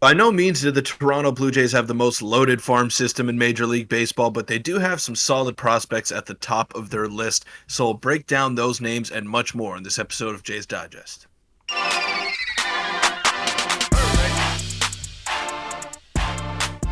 By no means did the Toronto Blue Jays have the most loaded farm system in Major League Baseball, but they do have some solid prospects at the top of their list. So we'll break down those names and much more in this episode of Jays Digest.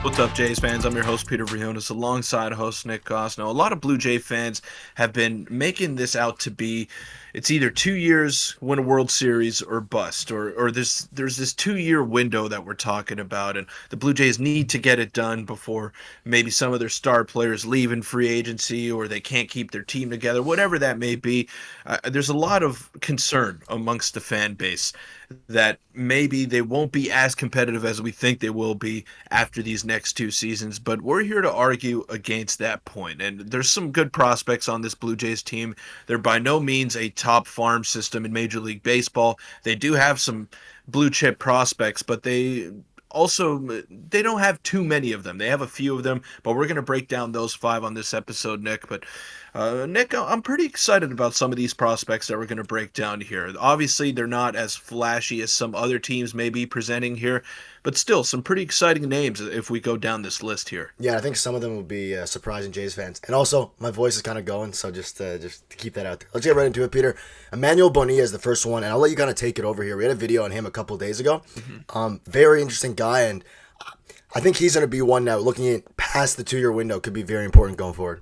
What's up, Jays fans? I'm your host, Peter Vryonis, alongside host Nick Gosse. Now, a lot of Blue Jay fans have been making this out to be it's either 2 years, win a World Series, or bust, or there's this 2 year window that we're talking about, and the Blue Jays need to get it done before maybe some of their star players leave in free agency, or they can't keep their team together, whatever that may be. There's a lot of concern amongst the fan base that maybe they won't be as competitive as we think they will be after these next 2 seasons. But we're here to argue against that point. And there's some good prospects on this Blue Jays team. They're by no means a top farm system in Major League Baseball. They do have some blue chip prospects, but they don't have too many of them. They have a few of them, but we're going to break down those five on this episode, Nick. But Nick, I'm pretty excited about some of these prospects that we're going to break down here. Obviously, they're not as flashy as some other teams may be presenting here, but still some pretty exciting names if we go down this list here. Yeah, I think some of them will be surprising Jays fans. And also, my voice is kind of going, so just to keep that out there. Let's get right into it, Peter. Emanuel Bonia is the first one, and I'll let you kind of take it over here. We had a video on him a couple days ago. Very interesting guy, and I think he's going to be one now, looking at past the 2 year window, could be very important going forward.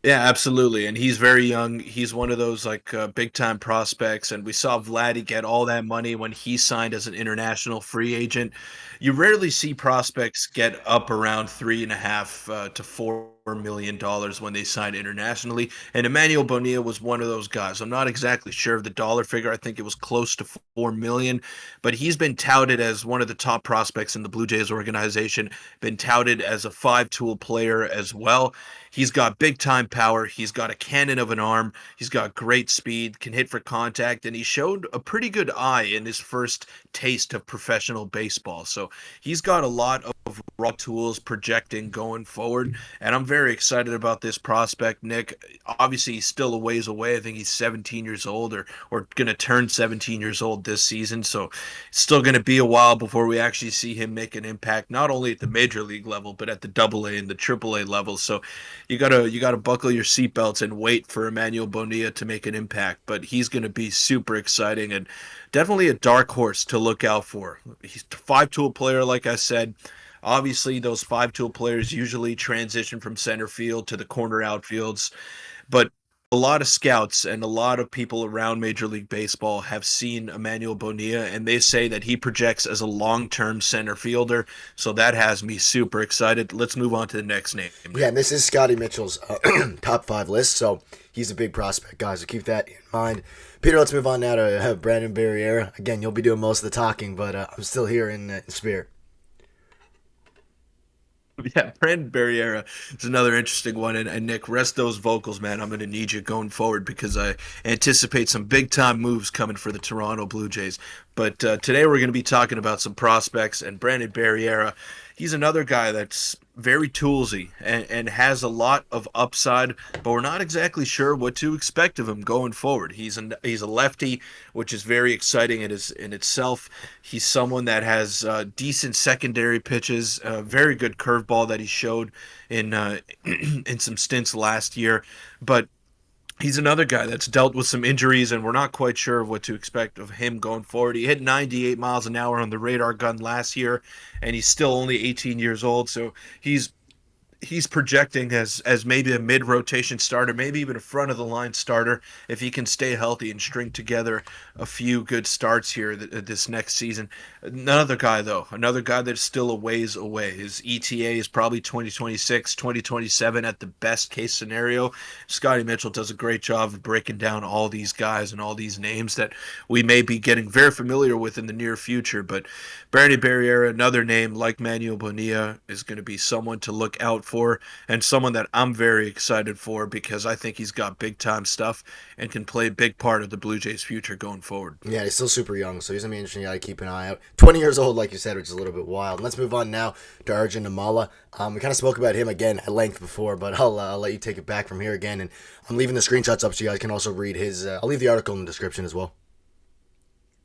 Yeah, absolutely. And he's very young. He's one of those like big time prospects. And we saw Vladdy get all that money when he signed as an international free agent. You rarely see prospects get up around 3.5 to $4 million when they sign internationally. And Emmanuel Bonilla was one of those guys. I'm not exactly sure of the dollar figure. I think it was close to 4 million, but he's been touted as one of the top prospects in the Blue Jays organization, been touted as a five-tool player as well. He's got big time power. He's got a cannon of an arm. He's got great speed, can hit for contact, and he showed a pretty good eye in his first taste of professional baseball. So he's got a lot of raw tools projecting going forward, and I'm very excited about this prospect, Nick. Obviously, he's still a ways away. I think he's 17 years old or going to turn 17 years old this season. So it's still going to be a while before we actually see him make an impact, not only at the major league level, but at the double A and the triple A level. So you gotta buckle your seatbelts and wait for Emmanuel Bonilla to make an impact. But he's gonna be super exciting and definitely a dark horse to look out for. He's a five-tool player, like I said. Obviously, those five-tool players usually transition from center field to the corner outfields, but a lot of scouts and a lot of people around Major League Baseball have seen Emmanuel Bonilla, and they say that he projects as a long-term center fielder. So that has me super excited. Let's move on to the next name. Yeah, and this is Scotty Mitchell's top five list, so he's a big prospect, guys. So keep that in mind. Peter, let's move on now to Brandon Barriera. Again, you'll be doing most of the talking, but I'm still here in spirit. Yeah, Brandon Barriera is another interesting one. And Nick, rest those vocals, man. I'm going to need you going forward because I anticipate some big time moves coming for the Toronto Blue Jays. But today we're going to be talking about some prospects, and Brandon Barriera, he's another guy that's very toolsy and has a lot of upside, but we're not exactly sure what to expect of him going forward. He's a lefty, which is very exciting in itself. He's someone that has decent secondary pitches, very good curveball that he showed in in some stints last year, but he's another guy that's dealt with some injuries, and we're not quite sure of what to expect of him going forward. He hit 98 miles an hour on the radar gun last year, and he's still only 18 years old. So he's projecting as maybe a mid rotation starter, maybe even a front of the line starter if he can stay healthy and string together a few good starts here this next season. Another guy that's still a ways away. His ETA is probably 2026, 2027 at the best case scenario. Scotty Mitchell does a great job of breaking down all these guys and all these names that we may be getting very familiar with in the near future. But Bernie Barriera, another name like Manuel Bonilla, is going to be someone to look out for, and someone that I'm very excited for because I think he's got big time stuff and can play a big part of the Blue Jays' future going forward. Yeah, he's still super young, so he's going to be interesting. You got to keep an eye out. 20 years old, like you said, which is a little bit wild. Let's move on now to Arjun Namala. We kind of spoke about him again at length before, but I'll let you take it back from here again. And I'm leaving the screenshots up so you guys can also read his. I'll leave the article in the description as well.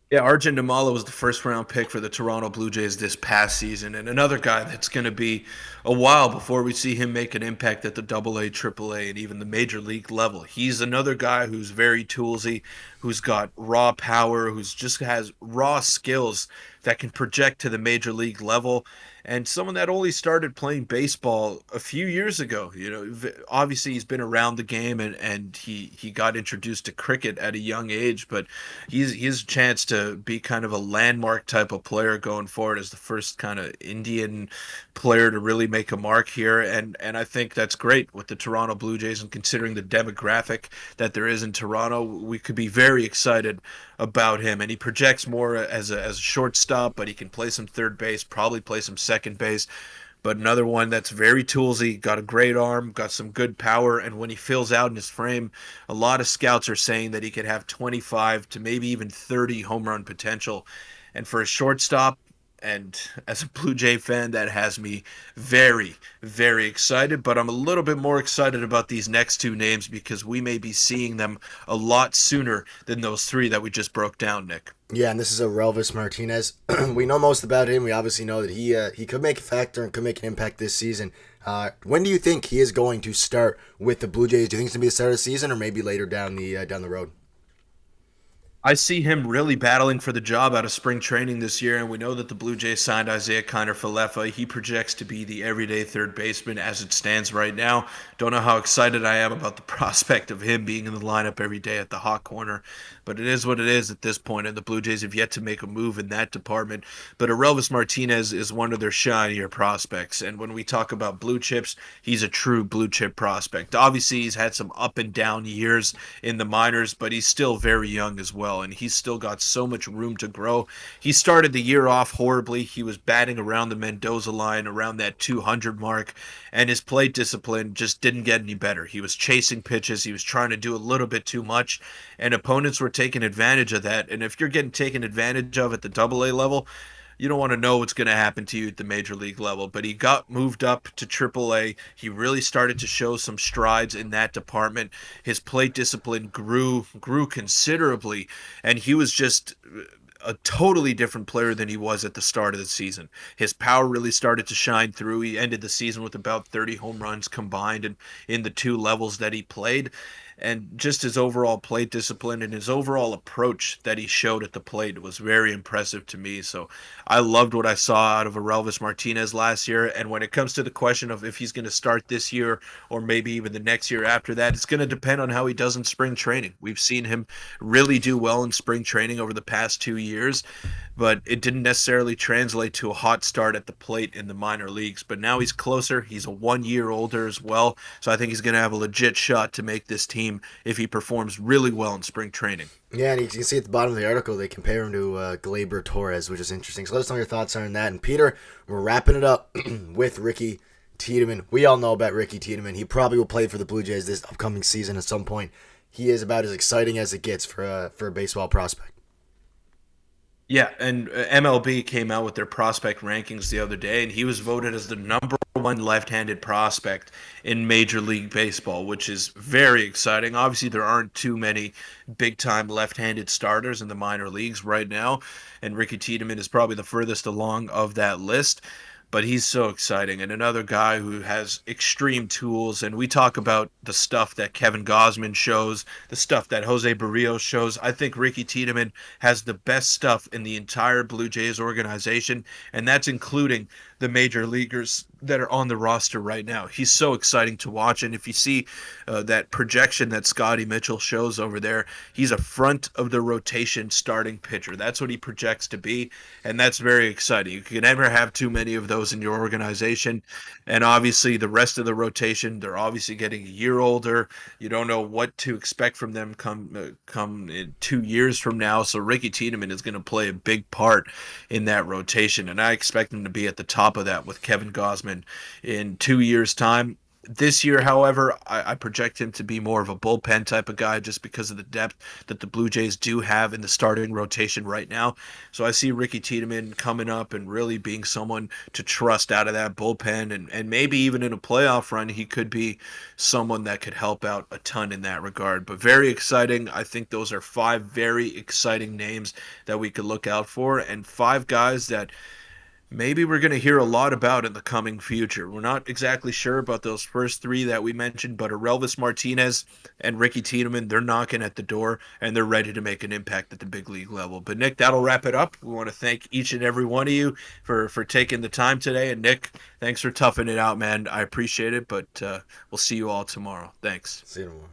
Yeah, Arjun Damala was the first round pick for the Toronto Blue Jays this past season, and another guy that's going to be a while before we see him make an impact at the AA, AAA, and even the major league level. He's another guy who's very toolsy, who's got raw power, who's just has raw skills that can project to the major league level, and someone that only started playing baseball a few years ago. Obviously he's been around the game, and he got introduced to cricket at a young age, but he's a chance to be kind of a landmark type of player going forward as the first kind of Indian player to really make a mark here, and I think that's great with the Toronto Blue Jays, and considering the demographic that there is in Toronto, we could be very excited about him. And he projects more as a shortstop, but he can play some third base, probably play some second base. But another one that's very toolsy, got a great arm, got some good power, and when he fills out in his frame, a lot of scouts are saying that he could have 25 to maybe even 30 home run potential. And for a shortstop, and as a Blue Jay fan, that has me very, very excited. But I'm a little bit more excited about these next two names because we may be seeing them a lot sooner than those three that we just broke down, Nick. Yeah, and this is Arelis Martinez. We know most about him. We obviously know that he could make a factor and could make an impact this season. When do you think he is going to start with the Blue Jays? Do you think it's gonna be the start of the season or maybe later down the road? I see him really battling for the job out of spring training this year, and we know that the Blue Jays signed Isaiah Kiner-Falefa. He projects to be the everyday third baseman as it stands right now. Don't know how excited I am about the prospect of him being in the lineup every day at the hot corner, but it is what it is at this point, and the Blue Jays have yet to make a move in that department. But Arelis Martinez is one of their shinier prospects, and when we talk about blue chips, he's a true blue chip prospect. Obviously, he's had some up and down years in the minors, but he's still very young as well, and he's still got so much room to grow. He started the year off horribly. He was batting around the Mendoza line, around that 200 mark, and his plate discipline just didn't get any better. He was chasing pitches, he was trying to do a little bit too much, and opponents were taking advantage of that. And if you're getting taken advantage of at the AA level, you don't want to know what's going to happen to you at the major league level. But he got moved up to AAA. He really started to show some strides in that department. His plate discipline grew considerably, and he was just a totally different player than he was at the start of the season. His power really started to shine through. He ended the season with about 30 home runs combined in the two levels that he played. And just his overall plate discipline and his overall approach that he showed at the plate was very impressive to me. So I loved what I saw out of Arelis Martinez last year. And when it comes to the question of if he's going to start this year or maybe even the next year after that, it's going to depend on how he does in spring training. We've seen him really do well in spring training over the past 2 years, but it didn't necessarily translate to a hot start at the plate in the minor leagues. But now he's closer. He's a 1 year older as well. So I think he's going to have a legit shot to make this team if he performs really well in spring training. Yeah, and you can see at the bottom of the article they compare him to Gleyber Torres, which is interesting. So let us know your thoughts on that. And Peter, we're wrapping it up with Ricky Tiedemann. We all know about Ricky Tiedemann. He probably will play for the Blue Jays this upcoming season at some point. He is about as exciting as it gets for a baseball prospect. Yeah, and MLB came out with their prospect rankings the other day, and he was voted as the number one left-handed prospect in Major League Baseball, which is very exciting. Obviously, there aren't too many big-time left-handed starters in the minor leagues right now, and Ricky Tiedemann is probably the furthest along of that list. But he's so exciting, and another guy who has extreme tools. And we talk about the stuff that Kevin Gausman shows, the stuff that Jose Barrios shows. I think Ricky Tiedemann has the best stuff in the entire Blue Jays organization, and that's including the major leaguers that are on the roster right now. He's so exciting to watch, and if you see that projection that Scotty Mitchell shows over there, he's a front of the rotation starting pitcher. That's what he projects to be, and that's very exciting. You can never have too many of those in your organization, and obviously the rest of the rotation, they're obviously getting a year older. You don't know what to expect from them come in 2 years from now, so Ricky Tiedemann is going to play a big part in that rotation, and I expect him to be at the top of that with Kevin Gausman in 2 years' time. This year, however, I project him to be more of a bullpen type of guy just because of the depth that the Blue Jays do have in the starting rotation right now. So I see Ricky Tiedemann coming up and really being someone to trust out of that bullpen. And maybe even in a playoff run, he could be someone that could help out a ton in that regard. But very exciting. I think those are five very exciting names that we could look out for, and five guys that maybe we're going to hear a lot about in the coming future. We're not exactly sure about those first three that we mentioned, but Arelis Martinez and Ricky Tiedemann, they're knocking at the door and they're ready to make an impact at the big league level. But Nick, that'll wrap it up. We want to thank each and every one of you for taking the time today. And Nick, thanks for toughing it out, man. I appreciate it, but we'll see you all tomorrow. Thanks. See you tomorrow.